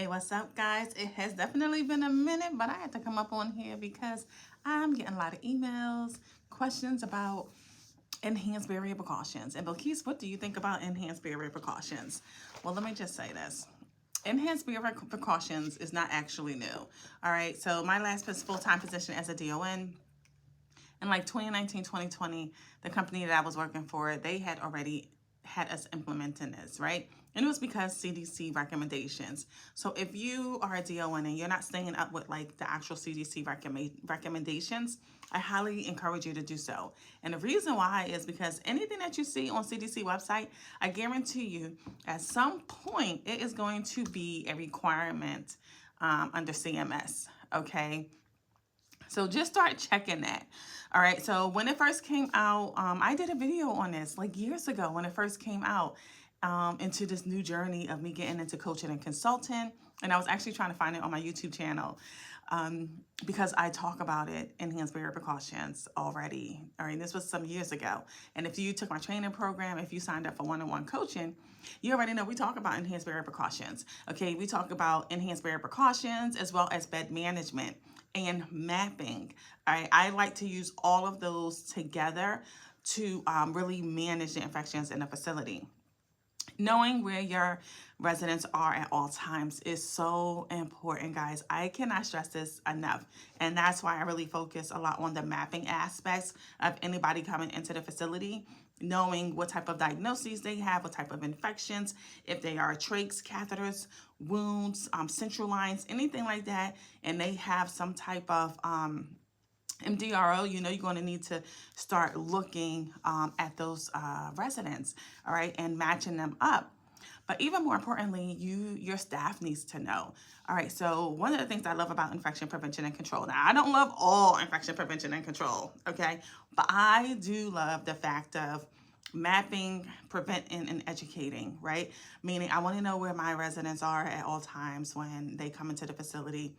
Hey, what's up, guys? It has definitely been a minute, but I had to come up on here because I'm getting a lot of emails, questions about enhanced barrier precautions. And Bilquis, what do you think about enhanced barrier precautions? Well, let me just say this. Enhanced barrier precautions is not actually new. All right, so my last full-time position as a DON in like 2019, 2020, the company that I was working for, they had already had us implementing this, right? And it was because CDC recommendations. So if you are a DON and you're not staying up with like the actual CDC recommendations, I highly encourage you to do so. And the reason why is because anything that you see on CDC website, I guarantee you at some point it is going to be a requirement under CMS, okay? So just start checking that. All right. So when it first came out, I did a video on this like years ago when it first came out, into this new journey of me getting into coaching and consulting. And I was actually trying to find it on my YouTube channel because I talk about it, enhanced barrier precautions already. All right. This was some years ago. And if you took my training program, if you signed up for one-on-one coaching, you already know we talk about enhanced barrier precautions. Okay. We talk about enhanced barrier precautions as well as bed management and mapping. All right, I like to use all of those together to really manage the infections in a facility. Knowing where your residents are at all times is so important, guys. I cannot stress this enough. And that's why I really focus a lot on the mapping aspects of anybody coming into the facility, knowing what type of diagnoses they have, what type of infections, if they are trachs, catheters, wounds, central lines, anything like that, and they have some type of MDRO, you know you're going to need to start looking at those residents, all right, and matching them up. But even more importantly, your staff needs to know. All right, so one of the things I love about infection prevention and control, now I don't love all infection prevention and control, okay, but I do love the fact of mapping, preventing, and educating, right? Meaning I want to know where my residents are at all times when they come into the facility.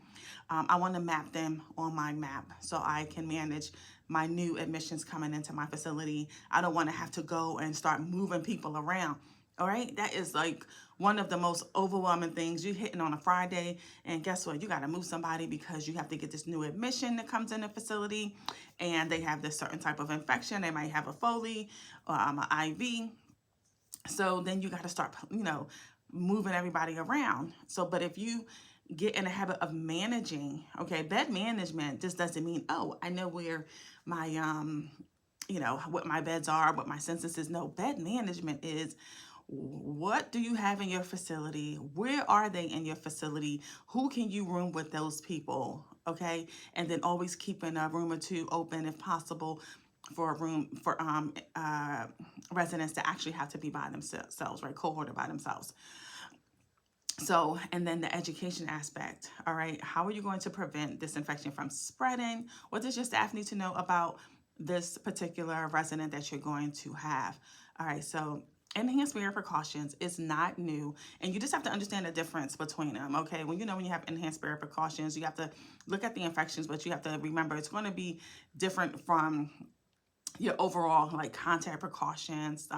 I want to map them on my map so I can manage my new admissions coming into my facility. I don't want to have to go and start moving people around. All right, that is like one of the most overwhelming things. You're hitting on a Friday, and guess what? You got to move somebody because you have to get this new admission that comes in the facility, and they have this certain type of infection. They might have a Foley, an IV. So then you got to start, moving everybody around. So, but if you get in the habit of managing, okay, bed management just doesn't mean, oh, I know where my, what my beds are, what my census is. No, bed management is, what do you have in your facility? Where are they in your facility? Who can you room with those people? Okay. And then always keeping a room or two open if possible for a room for residents that actually have to be by themselves, right? Cohorted by themselves. So, and then the education aspect, all right? How are you going to prevent this infection from spreading? What does your staff need to know about this particular resident that you're going to have? All right, so enhanced barrier precautions is not new, and you just have to understand the difference between them, okay? When you have enhanced barrier precautions, you have to look at the infections, but you have to remember it's going to be different from your overall like contact precautions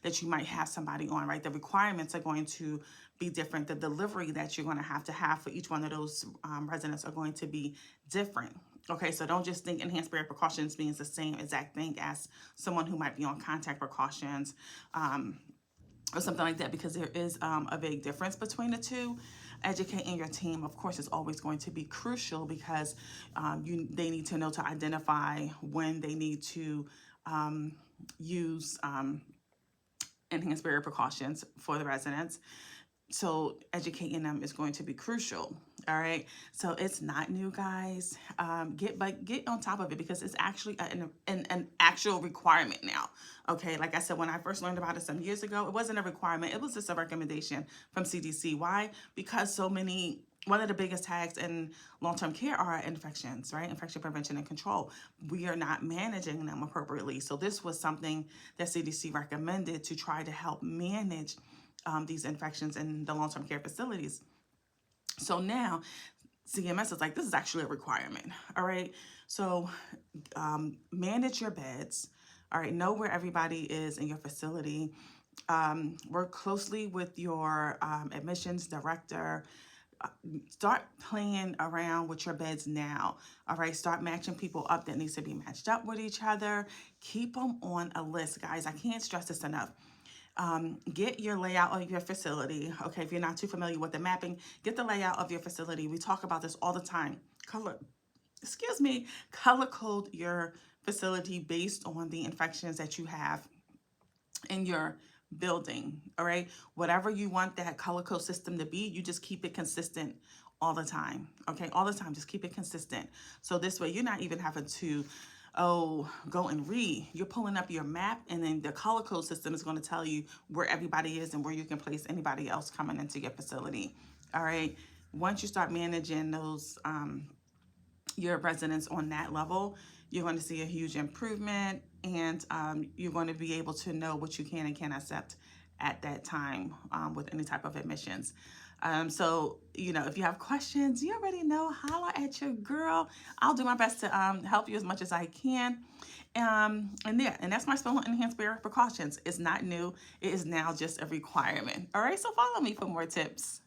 that you might have somebody on, right? The requirements are going to be different. The delivery that you're going to have for each one of those residents are going to be different. Okay, so don't just think enhanced barrier precautions means the same exact thing as someone who might be on contact precautions or something like that, because there is a big difference between the two. Educating your team, of course, is always going to be crucial because they need to know to identify when they need to use enhanced barrier precautions for the residents. So educating them is going to be crucial. All right. So it's not new, guys. Get on top of it because it's actually an actual requirement now. Okay. Like I said, when I first learned about it some years ago, it wasn't a requirement. It was just a recommendation from CDC. Why? Because one of the biggest tags in long-term care are infections, right? Infection prevention and control. We are not managing them appropriately. So this was something that CDC recommended to try to help manage these infections in the long-term care facilities. So now CMS is like, this is actually a requirement. All right. So manage your beds. All right. Know where everybody is in your facility. Work closely with your admissions director, Start playing around with your beds now. All right, start matching people up that needs to be matched up with each other. Keep them on a list, guys. I can't stress this enough. Get your layout of your facility. Okay, if you're not too familiar with the mapping, get the layout of your facility. We talk about this all the time. Color code your facility based on the infections that you have in your building. All right, whatever you want that color code system to be, you just keep it consistent all the time. Okay, all the time, just keep it consistent. So this way you're not even having to go and read. You're pulling up your map, and then the color code system is going to tell you where everybody is and where you can place anybody else coming into your facility. All right, once you start managing those your residents on that level, you're going to see a huge improvement, and you're going to be able to know what you can and can't accept at that time with any type of admissions. So, if you have questions, you already know, holla at your girl. I'll do my best to help you as much as I can. And that's my spell on enhanced barrier precautions. It's not new. It is now just a requirement. All right, so follow me for more tips.